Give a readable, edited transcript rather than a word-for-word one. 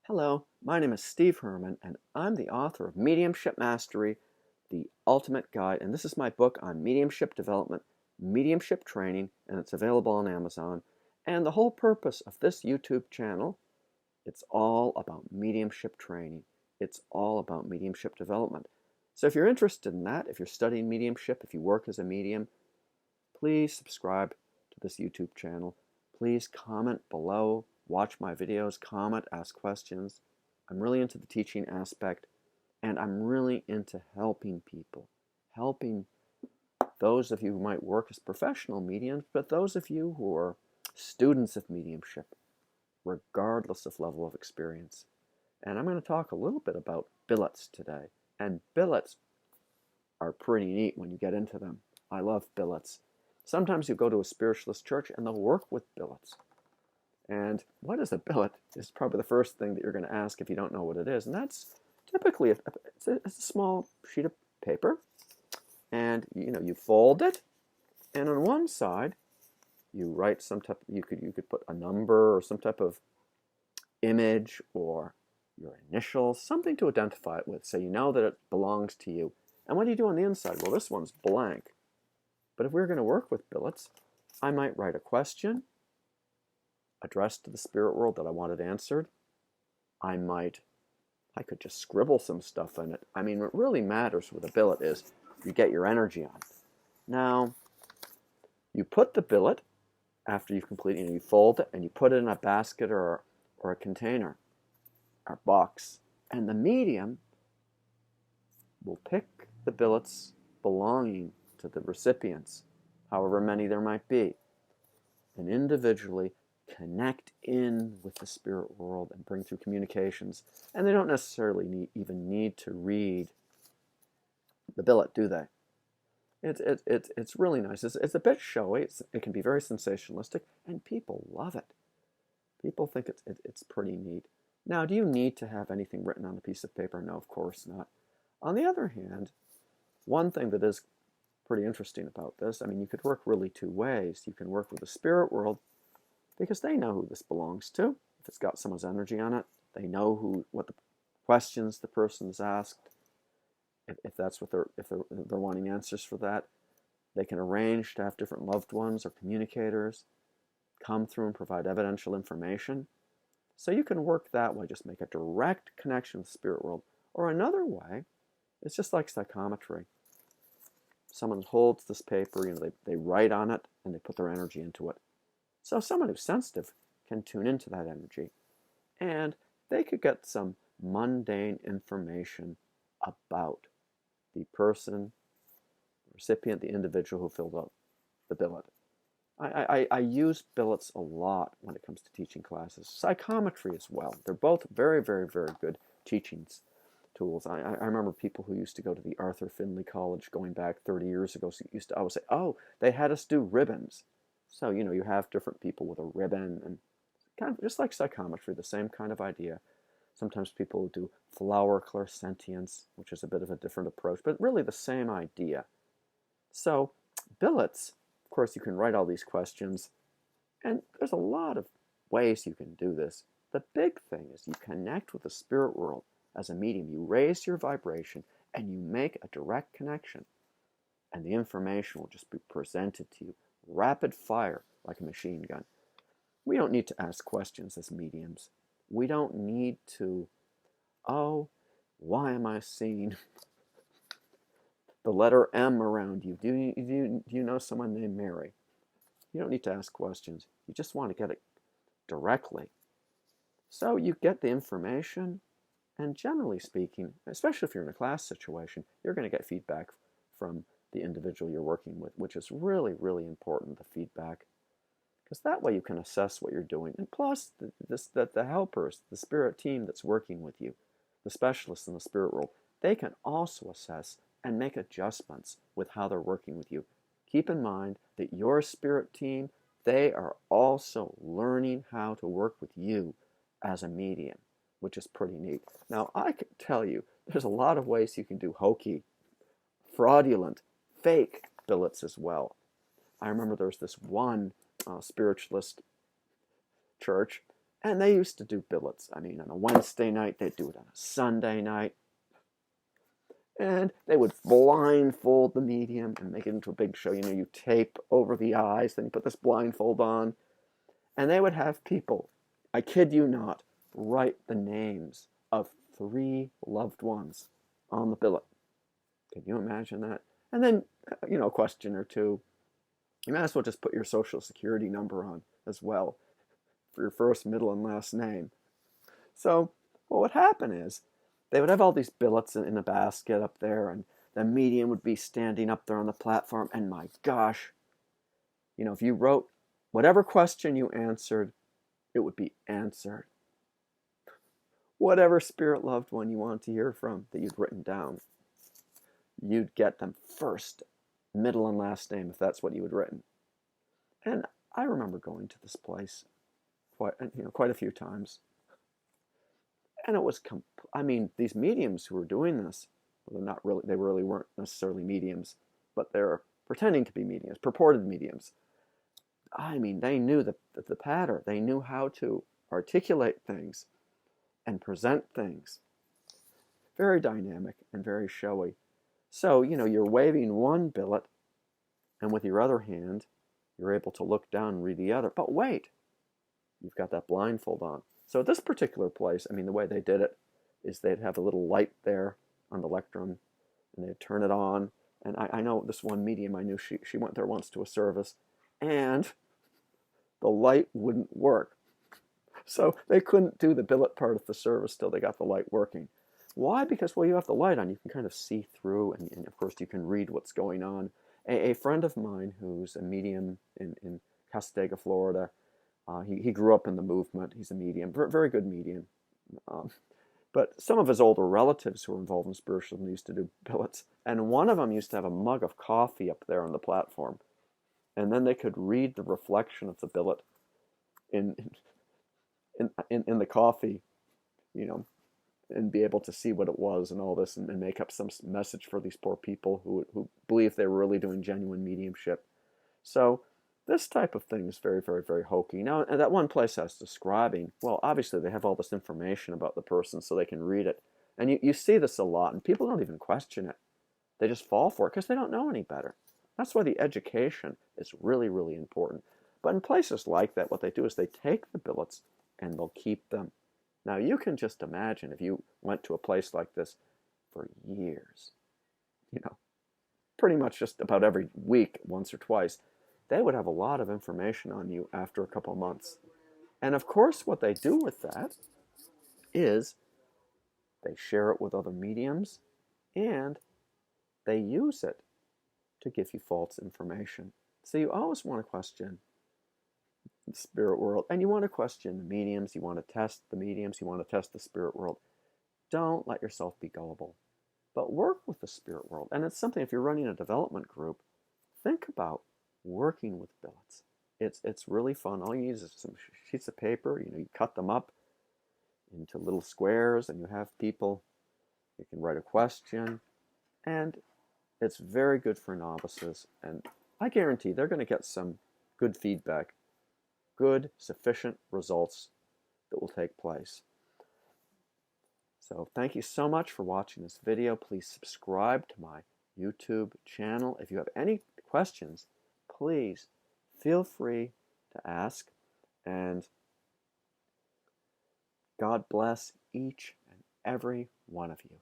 Hello, my name is Steve Hermann, and I'm the author of Mediumship Mastery, the Ultimate Guide, and this is my book on mediumship development, mediumship training, and it's available on Amazon. And the whole purpose of this YouTube channel, it's all about mediumship training. It's all about mediumship development. So if you're interested in that, if you're studying mediumship, if you work as a medium, please subscribe to this YouTube channel. Please comment below, watch my videos, comment, ask questions. I'm really into the teaching aspect, and I'm really into helping people, helping those of you who might work as professional mediums, but those of you who are students of mediumship, regardless of level of experience. And I'm going to talk a little bit about billets today. And billets are pretty neat when you get into them. I love billets. Sometimes you go to a spiritualist church and they'll work with billets. And what is a billet is probably the first thing that you're going to ask if you don't know what it is. And that's typically it's a small sheet of paper, and you fold it, and on one side you write some type. You could put a number or some type of image or your initials, something to identify it with, so you know that it belongs to you. And what do you do on the inside? Well, this one's blank. But if we're going to work with billets, I might write a question addressed to the spirit world that I wanted answered. I could just scribble some stuff in it. I mean, what really matters with a billet is you get your energy on it. Now, you put the billet, after you've completed it, you fold it and you put it in a basket or a container or box. And the medium will pick the billets belonging to the recipients, however many there might be, and individually connect in with the spirit world and bring through communications. And they don't necessarily even need to read the billet, do they? It's really nice. It's a bit showy. It can be very sensationalistic, and people love it. People think it's pretty neat. Now, do you need to have anything written on a piece of paper? No, of course not. On the other hand, one thing that is pretty interesting about this, I mean, you could work really two ways. You can work with the spirit world because they know who this belongs to. If it's got someone's energy on it, they know what the questions the person's asked. If that's what they're wanting answers for that, they can arrange to have different loved ones or communicators come through and provide evidential information. So you can work that way, just make a direct connection with the spirit world. Or another way, it's just like psychometry. Someone holds this paper, they write on it and they put their energy into it. So someone who's sensitive can tune into that energy, and they could get some mundane information about the person, the recipient, the individual who filled out the billet. I use billets a lot when it comes to teaching classes. Psychometry as well. They're both very, very, very good teaching tools. I remember people who used to go to the Arthur Findlay College going back 30 years ago, so used to always say, oh, they had us do ribbons. So, you have different people with a ribbon, and kind of just like psychometry, the same kind of idea. Sometimes people do flower clairsentience, which is a bit of a different approach, but really the same idea. So, billets, of course, you can write all these questions, and there's a lot of ways you can do this. The big thing is you connect with the spirit world as a medium. You raise your vibration, and you make a direct connection, and the information will just be presented to you. Rapid fire, like a machine gun. We don't need to ask questions as mediums. We don't need to, oh, why am I seeing the letter M around you? Do you know someone named Mary? You don't need to ask questions. You just want to get it directly. So you get the information, and generally speaking, especially if you're in a class situation, you're going to get feedback from the individual you're working with, which is really, really important, the feedback, because that way you can assess what you're doing. And plus, the helpers, the spirit team that's working with you, the specialists in the spirit world, they can also assess and make adjustments with how they're working with you. Keep in mind that your spirit team, they are also learning how to work with you as a medium, which is pretty neat. Now, I can tell you, there's a lot of ways you can do hokey, fraudulent, fake billets as well. I remember there was this one spiritualist church, And they used to do billets. I mean, on a Wednesday night, they'd do it on a Sunday night. And they would blindfold the medium and make it into a big show. You know, you tape over the eyes, then you put this blindfold on. And they would have people, I kid you not, write the names of 3 loved ones on the billet. Can you imagine that? And then, you know, a question or two. You might as well just put your social security number on as well for your first, middle, and last name. So what would happen is they would have all these billets in a basket up there, and the medium would be standing up there on the platform, and my gosh, you know, if you wrote whatever question you answered, it would be answered. Whatever spirit loved one you wanted to hear from that you'd written down, you'd get them first, middle, and last name if that's what you had written. And I remember going to this place quite a few times. And it was, I mean, these mediums who were doing this, well, they really weren't necessarily mediums, but they're pretending to be mediums, purported mediums. I mean, they knew the pattern. They knew how to articulate things and present things. Very dynamic and very showy. So, you know, you're waving one billet, and with your other hand, you're able to look down and read the other. But wait, you've got that blindfold on. So at this particular place, I mean, the way they did it is they'd have a little light there on the lectern, and they'd turn it on. And I know this one medium, I knew she went there once to a service, and the light wouldn't work. So they couldn't do the billet part of the service till they got the light working. Why? Because, well, you have the light on, you can kind of see through, and of course you can read what's going on. A friend of mine who's a medium in Cassadaga, Florida, he grew up in the movement. He's a medium, very good medium. But some of his older relatives who were involved in spiritualism used to do billets. And one of them used to have a mug of coffee up there on the platform. And then they could read the reflection of the billet in the coffee, you know, and be able to see what it was and all this, and make up some message for these poor people who believed they were really doing genuine mediumship. So this type of thing is very, very, very hokey. Now, at that one place I was describing, well, obviously they have all this information about the person so they can read it. And you see this a lot, and people don't even question it. They just fall for it because they don't know any better. That's why the education is really, really important. But in places like that, what they do is they take the billets and they'll keep them. Now, you can just imagine if you went to a place like this for years, you know, pretty much just about every week, once or twice, they would have a lot of information on you after a couple of months. And of course, what they do with that is they share it with other mediums, and they use it to give you false information. So you always want to question the spirit world, and you want to question the mediums, you want to test the mediums, you want to test the spirit world. Don't let yourself be gullible, but work with the spirit world. And it's something, if you're running a development group, think about working with billets. It's really fun. All you need is some sheets of paper. You know, you cut them up into little squares, and you have people, you can write a question, and it's very good for novices, and I guarantee they're going to get some good feedback, good, sufficient results that will take place. So thank you so much for watching this video. Please subscribe to my YouTube channel. If you have any questions, please feel free to ask, and God bless each and every one of you.